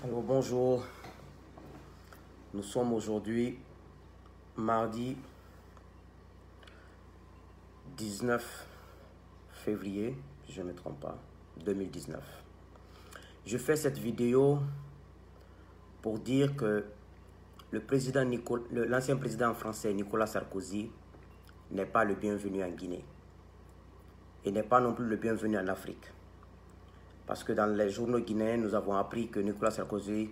Alors bonjour, nous sommes aujourd'hui mardi 19 février, si je ne me trompe pas, 2019. Je fais cette vidéo pour dire que l'ancien président français Nicolas Sarkozy n'est pas le bienvenu en Guinée et n'est pas non plus le bienvenu en Afrique. Parce que dans les journaux guinéens, nous avons appris que Nicolas Sarkozy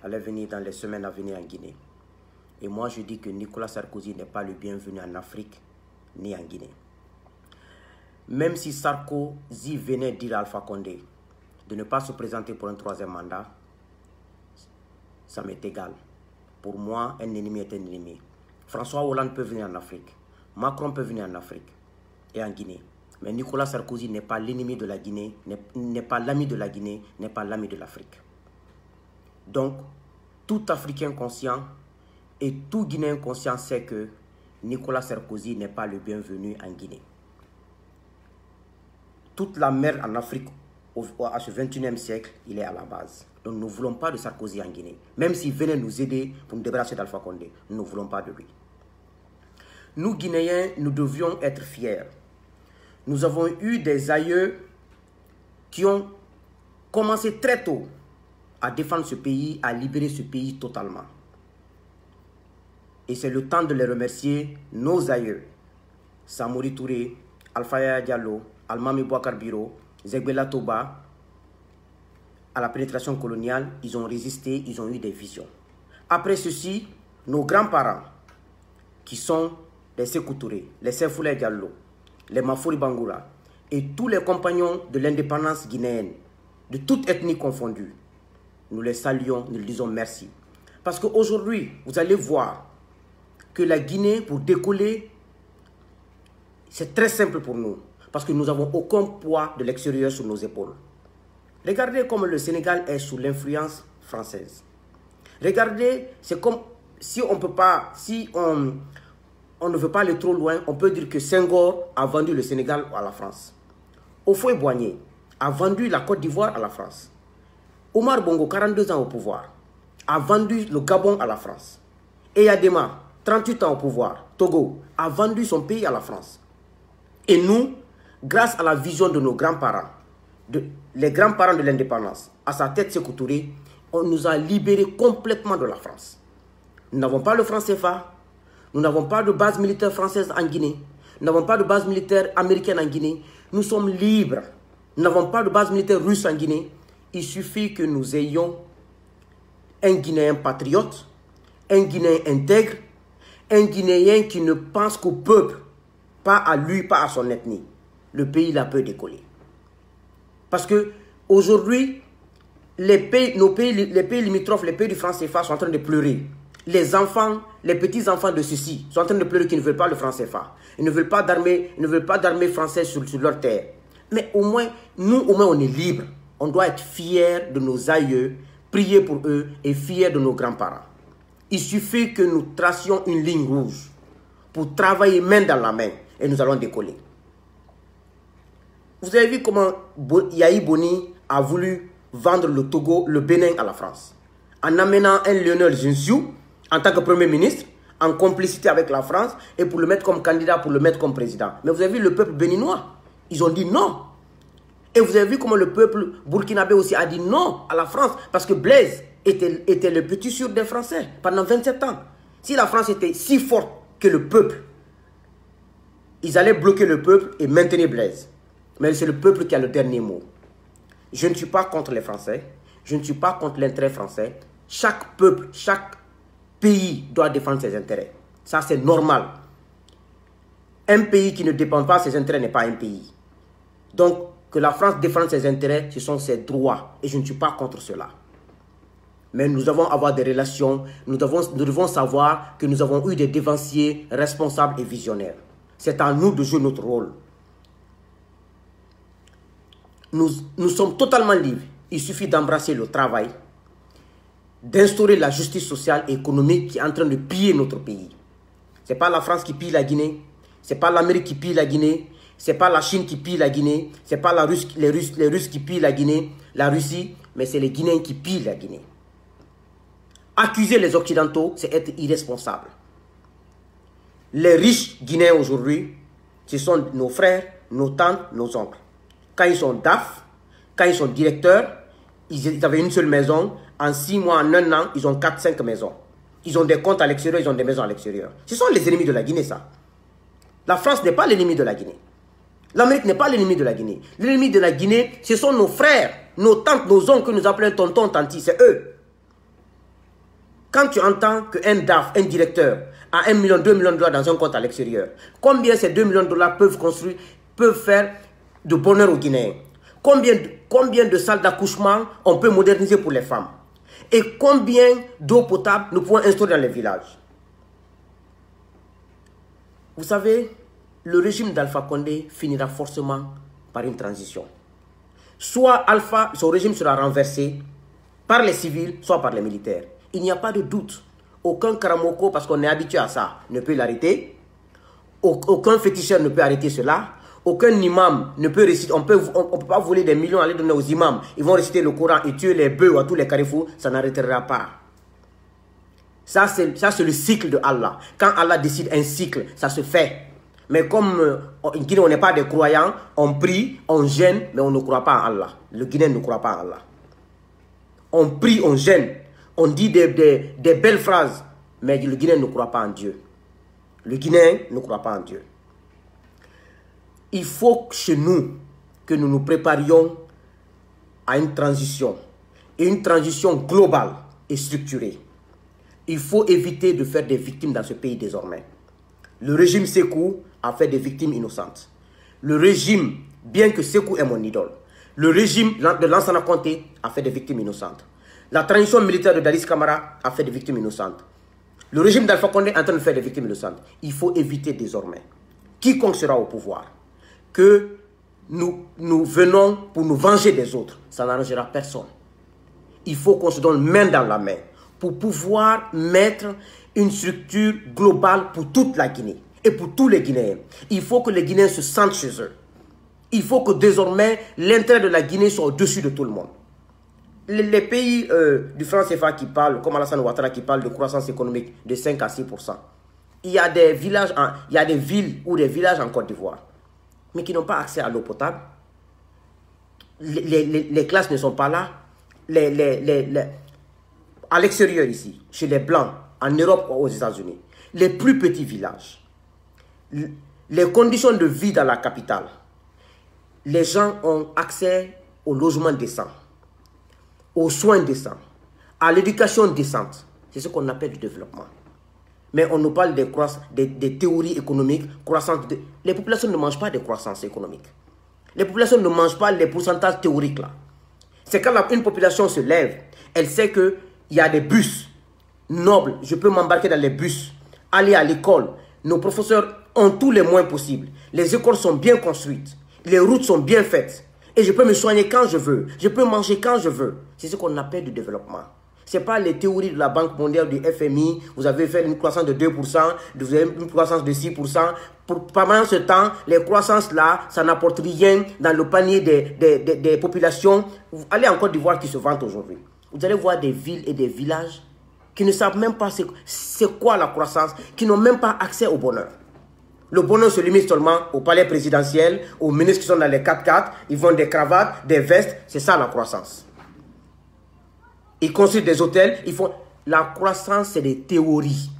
allait venir dans les semaines à venir en Guinée. Et moi, je dis que Nicolas Sarkozy n'est pas le bienvenu en Afrique ni en Guinée. Même si Sarkozy venait dire à Alpha Condé de ne pas se présenter pour un troisième mandat, ça m'est égal. Pour moi, un ennemi est un ennemi. François Hollande peut venir en Afrique. Macron peut venir en Afrique et en Guinée. Mais Nicolas Sarkozy n'est pas l'ennemi de la Guinée, n'est pas l'ami de la Guinée, n'est pas l'ami de l'Afrique. Donc, tout Africain conscient et tout Guinéen conscient sait que Nicolas Sarkozy n'est pas le bienvenu en Guinée. Toute la merde en Afrique à ce 21e siècle, il est à la base. Donc nous ne voulons pas de Sarkozy en Guinée. Même s'il venait nous aider pour nous débarrasser d'Alpha Condé, nous ne voulons pas de lui. Nous, Guinéens, nous devions être fiers. Nous avons eu des aïeux qui ont commencé très tôt à défendre ce pays, à libérer ce pays totalement. Et c'est le temps de les remercier, nos aïeux. Samori Touré, Alpha Yaya Diallo, Almami Bouakar Biro, Zegbela Toba. À la pénétration coloniale, ils ont résisté, ils ont eu des visions. Après ceci, nos grands-parents, qui sont les Sékou Touré, les Séfoulé Diallo, les Mafori Bangoura et tous les compagnons de l'indépendance guinéenne, de toute ethnie confondue, nous les saluons, nous leur disons merci. Parce qu'aujourd'hui, vous allez voir que la Guinée, pour décoller, c'est très simple pour nous. Parce que nous n'avons aucun poids de l'extérieur sur nos épaules. Regardez comme le Sénégal est sous l'influence française. Regardez, c'est comme si on peut pas, on ne veut pas aller trop loin, on peut dire que Senghor a vendu le Sénégal à la France. Houphouët-Boigny a vendu la Côte d'Ivoire à la France. Omar Bongo, 42 ans au pouvoir, a vendu le Gabon à la France. Eyadema, 38 ans au pouvoir, Togo, a vendu son pays à la France. Et nous, grâce à la vision de nos grands-parents, les grands-parents de l'indépendance, à sa tête Sékou Touré, on nous a libérés complètement de la France. Nous n'avons pas le franc CFA. Nous n'avons pas de base militaire française en Guinée. Nous n'avons pas de base militaire américaine en Guinée. Nous sommes libres. Nous n'avons pas de base militaire russe en Guinée. Il suffit que nous ayons un Guinéen patriote, un Guinéen intègre, un Guinéen qui ne pense qu'au peuple, pas à lui, pas à son ethnie. Le pays là peut décoller. Parce que aujourd'hui, les pays limitrophes, les pays du franc CFA sont en train de pleurer. Les enfants, les petits-enfants de ceux-ci sont en train de pleurer qu'ils ne veulent pas le franc CFA. Ils ne veulent pas d'armée française sur leur terre. Mais au moins, nous, on est libres. On doit être fiers de nos aïeux, prier pour eux et fiers de nos grands-parents. Il suffit que nous tracions une ligne rouge pour travailler main dans la main et nous allons décoller. Vous avez vu comment Yahi Boni a voulu vendre le Togo, le Bénin à la France. En amenant un Lionel Zinsou en tant que Premier ministre, en complicité avec la France, et pour le mettre comme candidat, pour le mettre comme président. Mais vous avez vu le peuple béninois, ils ont dit non. Et vous avez vu comment le peuple burkinabé aussi a dit non à la France, parce que Blaise était le petit sûr des Français pendant 27 ans. Si la France était si forte que le peuple, ils allaient bloquer le peuple et maintenir Blaise. Mais c'est le peuple qui a le dernier mot. Je ne suis pas contre les Français, je ne suis pas contre l'intérêt français. Chaque peuple, chaque pays doit défendre ses intérêts. Ça, c'est normal. Un pays qui ne dépend pas de ses intérêts n'est pas un pays. Donc, que la France défende ses intérêts, ce sont ses droits. Et je ne suis pas contre cela. Mais nous devons avoir des relations. Nous devons savoir que nous avons eu des dévanciers responsables et visionnaires. C'est à nous de jouer notre rôle. Nous sommes totalement libres. Il suffit d'embrasser le travail, d'instaurer la justice sociale et économique qui est en train de piller notre pays. Ce n'est pas la France qui pille la Guinée, ce n'est pas l'Amérique qui pille la Guinée, ce n'est pas la Chine qui pille la Guinée, ce n'est pas les Russes qui pillent la Guinée, la Russie, mais c'est les Guinéens qui pillent la Guinée. Accuser les Occidentaux, c'est être irresponsable. Les riches Guinéens aujourd'hui, ce sont nos frères, nos tantes, nos oncles. Quand ils sont DAF, quand ils sont directeurs, ils avaient une seule maison. En 6 mois, en 1 an, ils ont 4-5 maisons. Ils ont des comptes à l'extérieur, ils ont des maisons à l'extérieur. Ce sont les ennemis de la Guinée, ça. La France n'est pas l'ennemi de la Guinée. L'Amérique n'est pas l'ennemi de la Guinée. L'ennemi de la Guinée, ce sont nos frères, nos tantes, nos oncles que nous appelons tonton, tanti, c'est eux. Quand tu entends qu'un DAF, un directeur, a 1 million, 2 millions de dollars dans un compte à l'extérieur, combien ces 2 millions de dollars peuvent faire de bonheur aux Guinéens? Combien de salles d'accouchement on peut moderniser pour les femmes? Et combien d'eau potable nous pouvons instaurer dans les villages? Vous savez, le régime d'Alpha Condé finira forcément par une transition. Soit son régime sera renversé par les civils, soit par les militaires. Il n'y a pas de doute. Aucun Karamoko, parce qu'on est habitué à ça, ne peut l'arrêter. Aucun féticheur ne peut arrêter cela. Aucun imam ne peut réciter. On peut pas voler des millions, aller donner aux imams. Ils vont réciter le Coran et tuer les bœufs à tous les carrefours. Ça n'arrêtera pas. Ça, c'est le cycle de Allah. Quand Allah décide un cycle, ça se fait. Mais comme en Guinée, on n'est pas des croyants, on prie, on gêne, mais on ne croit pas en Allah. Le Guinéen ne croit pas en Allah. On prie, on gêne, on dit des belles phrases, mais le Guinéen ne croit pas en Dieu. Le Guinéen ne croit pas en Dieu. Il faut chez nous que nous nous préparions à une transition, et une transition globale et structurée. Il faut éviter de faire des victimes dans ce pays désormais. Le régime Sékou a fait des victimes innocentes. Le régime, bien que Sékou est mon idole, le régime de Lansana Conté a fait des victimes innocentes. La transition militaire de Dadis Camara a fait des victimes innocentes. Le régime d'Alpha Condé est en train de faire des victimes innocentes. Il faut éviter désormais, quiconque sera au pouvoir, que nous venons pour nous venger des autres. Ça n'arrangera personne. Il faut qu'on se donne main dans la main pour pouvoir mettre une structure globale pour toute la Guinée et pour tous les Guinéens. Il faut que les Guinéens se sentent chez eux. Il faut que désormais l'intérêt de la Guinée soit au-dessus de tout le monde. Les pays du franc CFA qui parlent, comme Alassane Ouattara qui parle de croissance économique de 5 à 6%. Il y a des villages, il y a des villes ou des villages en Côte d'Ivoire, mais qui n'ont pas accès à l'eau potable. Les classes ne sont pas là. À l'extérieur ici, chez les Blancs, en Europe ou aux États-Unis, les plus petits villages, les conditions de vie dans la capitale, les gens ont accès au logement décent, aux soins décents, à l'éducation décente. C'est ce qu'on appelle du développement. Mais on nous parle des théories économiques, croissance. Les populations ne mangent pas de croissance économique. Les populations ne mangent pas les pourcentages théoriques là. C'est quand une population se lève, elle sait qu'il y a des bus nobles, je peux m'embarquer dans les bus, aller à l'école. Nos professeurs ont tous les moyens possibles. Les écoles sont bien construites, les routes sont bien faites. Et je peux me soigner quand je veux, je peux manger quand je veux. C'est ce qu'on appelle du développement. Ce n'est pas les théories de la Banque mondiale, du FMI. Vous avez fait une croissance de 2%, vous avez une croissance de 6%. Pendant ce temps, les croissances là, ça n'apporte rien dans le panier des populations. Allez en Côte d'Ivoire qui se vantent aujourd'hui. Vous allez voir des villes et des villages qui ne savent même pas c'est quoi la croissance, qui n'ont même pas accès au bonheur. Le bonheur se limite seulement au palais présidentiel, aux ministres qui sont dans les 4x4, ils vendent des cravates, des vestes, c'est ça la croissance. Ils construisent des hôtels, ils font... La croissance, c'est des théories.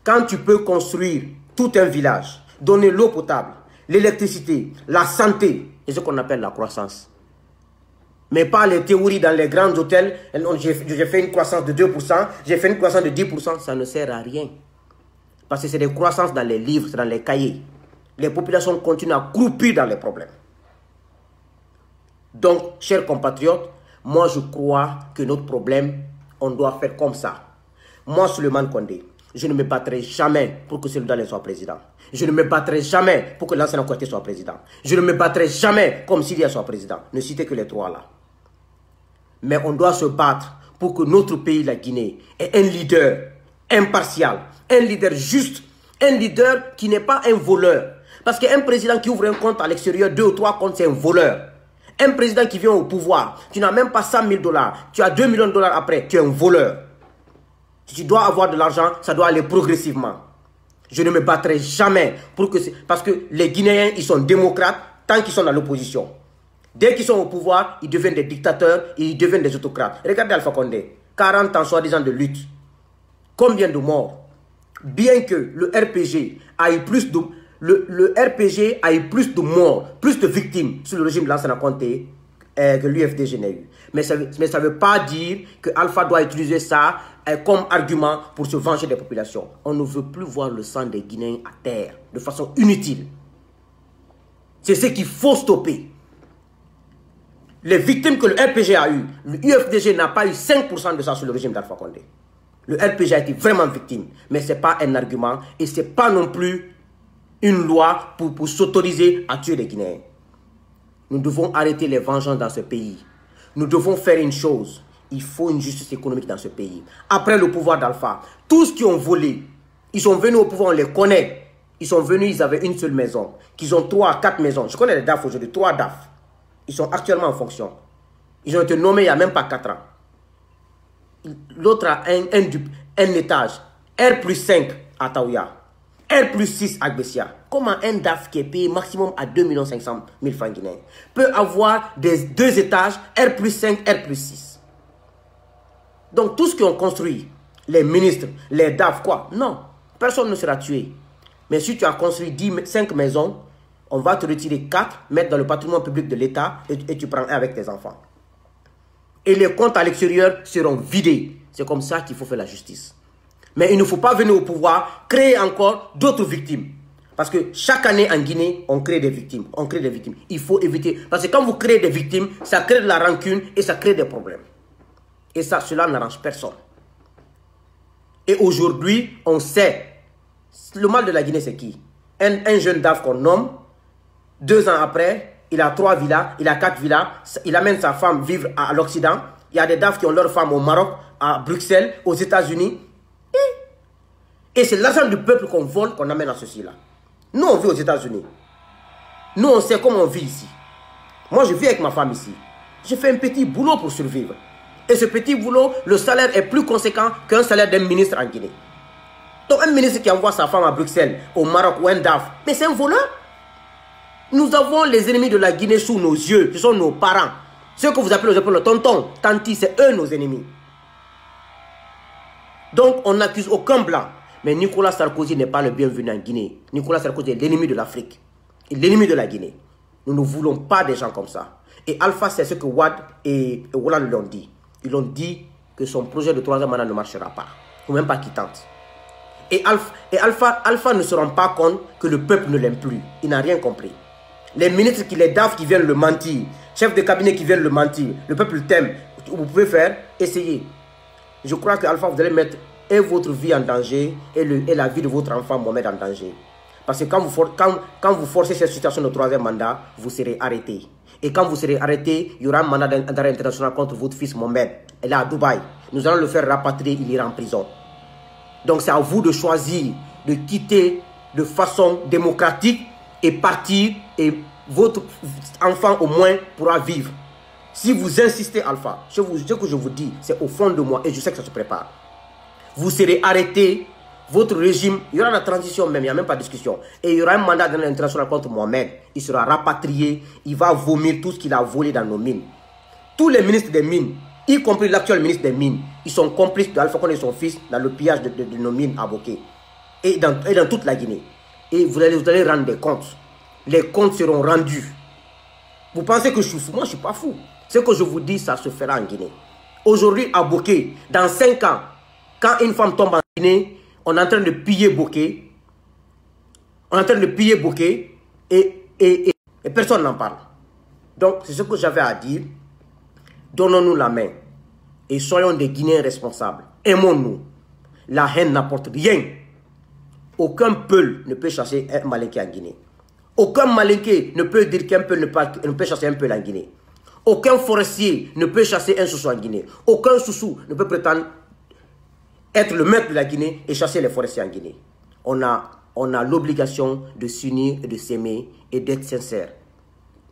Quand tu peux construire tout un village, donner l'eau potable, l'électricité, la santé, c'est ce qu'on appelle la croissance. Mais pas les théories dans les grands hôtels, j'ai fait une croissance de 2%, j'ai fait une croissance de 10%, ça ne sert à rien. Parce que c'est des croissances dans les livres, dans les cahiers. Les populations continuent à croupir dans les problèmes. Donc, chers compatriotes, moi je crois que notre problème, on doit faire comme ça. Moi, Souleymane Condé, je ne me battrai jamais pour que Cellou Dalein soit président. Je ne me battrai jamais pour que Lansana Conté soit président. Je ne me battrai jamais comme Syria soit président. Ne citez que les trois là. Mais on doit se battre pour que notre pays, la Guinée, ait un leader impartial, un leader juste, un leader qui n'est pas un voleur. Parce qu'un président qui ouvre un compte à l'extérieur, 2 ou 3 comptes, c'est un voleur. Un président qui vient au pouvoir, tu n'as même pas 100 000 $, tu as 2 millions de dollars après, tu es un voleur. Si tu dois avoir de l'argent, ça doit aller progressivement. Je ne me battrai jamais pour que... Parce que les Guinéens, ils sont démocrates tant qu'ils sont dans l'opposition. Dès qu'ils sont au pouvoir, ils deviennent des dictateurs et ils deviennent des autocrates. Regardez Alpha Condé, 40 ans soi-disant de lutte. Combien de morts? Bien que le RPG a eu plus de... Le RPG a eu plus de morts, plus de victimes sous le régime de Lansana Conté que l'UFDG n'a eu. Mais ça ne veut pas dire que Alpha doit utiliser ça comme argument pour se venger des populations. On ne veut plus voir le sang des Guinéens à terre de façon inutile. C'est ce qu'il faut stopper. Les victimes que le RPG a eues, le UFDG n'a pas eu 5% de ça sous le régime d'Alpha Condé. Le RPG a été vraiment victime, mais ce n'est pas un argument et ce n'est pas non plus une loi pour s'autoriser à tuer les Guinéens. Nous devons arrêter les vengeances dans ce pays. Nous devons faire une chose. Il faut une justice économique dans ce pays. Après le pouvoir d'Alpha, tous qui ont volé, ils sont venus au pouvoir, on les connaît. Ils sont venus, ils avaient une seule maison. Qu'ils ont 3 à 4 maisons. Je connais les DAF aujourd'hui, 3 DAF. Ils sont actuellement en fonction. Ils ont été nommés il n'y a même pas 4 ans. L'autre a un étage. R+5 à Taouya. R+6 à Gbessia. Comment un DAF qui est payé maximum à 2 500 000 francs guinéens peut avoir des 2 étages R+5, R+6? Donc tous qui ont construit, les ministres, les DAF, quoi, non, personne ne sera tué. Mais si tu as construit 5 maisons, on va te retirer 4, mettre dans le patrimoine public de l'État et tu prends un avec tes enfants. Et les comptes à l'extérieur seront vidés. C'est comme ça qu'il faut faire la justice. Mais il ne faut pas venir au pouvoir, créer encore d'autres victimes. Parce que chaque année en Guinée, on crée des victimes. On crée des victimes. Il faut éviter. Parce que quand vous créez des victimes, ça crée de la rancune et ça crée des problèmes. Et ça, cela n'arrange personne. Et aujourd'hui, on sait. Le mal de la Guinée, c'est qui? Un jeune DAF qu'on nomme. 2 ans après, il a 3 villas, il a 4 villas. Il amène sa femme vivre à l'Occident. Il y a des DAF qui ont leur femme au Maroc, à Bruxelles, aux États-Unis. Et c'est l'argent du peuple qu'on vole, qu'on amène à ceci-là. Nous, on vit aux États-Unis. Nous, on sait comment on vit ici. Moi, je vis avec ma femme ici. Je fais un petit boulot pour survivre. Et ce petit boulot, le salaire est plus conséquent qu'un salaire d'un ministre en Guinée. Donc, un ministre qui envoie sa femme à Bruxelles, au Maroc ou un DAF, mais c'est un voleur. Nous avons les ennemis de la Guinée sous nos yeux. Ce sont nos parents. Ceux que vous appelez aux épaules, tonton, tanti, c'est eux nos ennemis. Donc, on n'accuse aucun blanc. Mais Nicolas Sarkozy n'est pas le bienvenu en Guinée. Nicolas Sarkozy est l'ennemi de l'Afrique. Et l'ennemi de la Guinée. Nous ne voulons pas des gens comme ça. Et Alpha, c'est ce que Wad et Hollande l'ont dit. Ils ont dit que son projet de 3e mandat ne marchera pas. Ou même pas qu'il tente. Et Alpha ne se rend pas compte que le peuple ne l'aime plus. Il n'a rien compris. Les ministres, les DAF qui viennent le mentir, chefs de cabinet qui viennent le mentir, le peuple t'aime. Vous pouvez faire, essayez. Je crois que Alpha, vous allez mettre et votre vie en danger et la vie de votre enfant Mohamed en danger. Parce que quand vous forcez cette situation de 3e mandat, vous serez arrêté. Et quand vous serez arrêté, il y aura un mandat d'arrêt international contre votre fils Mohamed. Elle est à Dubaï. Nous allons le faire rapatrier, il ira en prison. Donc c'est à vous de choisir de quitter de façon démocratique et partir, et votre enfant au moins pourra vivre. Si vous insistez, Alpha, ce que je vous dis, c'est au fond de moi et je sais que ça se prépare. Vous serez arrêté, votre régime, il y aura la transition même, il n'y a même pas de discussion. Et il y aura un mandat d'arrêt international contre Mohamed. Il sera rapatrié, il va vomir tout ce qu'il a volé dans nos mines. Tous les ministres des mines, y compris l'actuel ministre des mines, ils sont complices d'Alpha Condé et son fils dans le pillage de nos mines à Boké. Et dans toute la Guinée. Et vous allez rendre des comptes. Les comptes seront rendus. Vous pensez que je suis fou? Moi, je ne suis pas fou. Ce que je vous dis, ça se fera en Guinée. Aujourd'hui, à Boké, dans 5 ans, quand une femme tombe en Guinée, on est en train de piller Boké. On est en train de piller Boké et personne n'en parle. Donc, c'est ce que j'avais à dire. Donnons-nous la main et soyons des Guinéens responsables. Aimons-nous. La haine n'apporte rien. Aucun peul ne peut chasser un Malinké en Guinée. Aucun Malinké ne peut dire qu'un peul ne peut chasser un peul en Guinée. Aucun forestier ne peut chasser un Soussou en Guinée. Aucun Soussou ne peut prétendre être le maître de la Guinée et chasser les forestiers en Guinée. On a l'obligation de s'unir et de s'aimer et d'être sincère.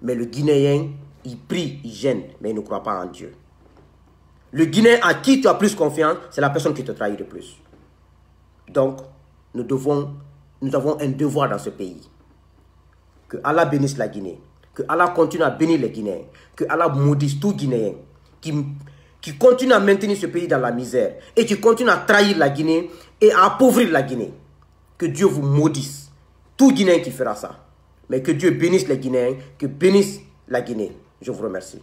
Mais le Guinéen, il prie, il gêne, mais il ne croit pas en Dieu. Le Guinéen à qui tu as plus confiance, c'est la personne qui te trahit le plus. Donc, nous avons un devoir dans ce pays. Que Allah bénisse la Guinée. Que Allah continue à bénir les Guinéens. Que Allah maudisse tout Guinéen qui continue à maintenir ce pays dans la misère et qui continue à trahir la Guinée et à appauvrir la Guinée. Que Dieu vous maudisse. Tout Guinéen qui fera ça. Mais que Dieu bénisse les Guinéens, que bénisse la Guinée. Je vous remercie.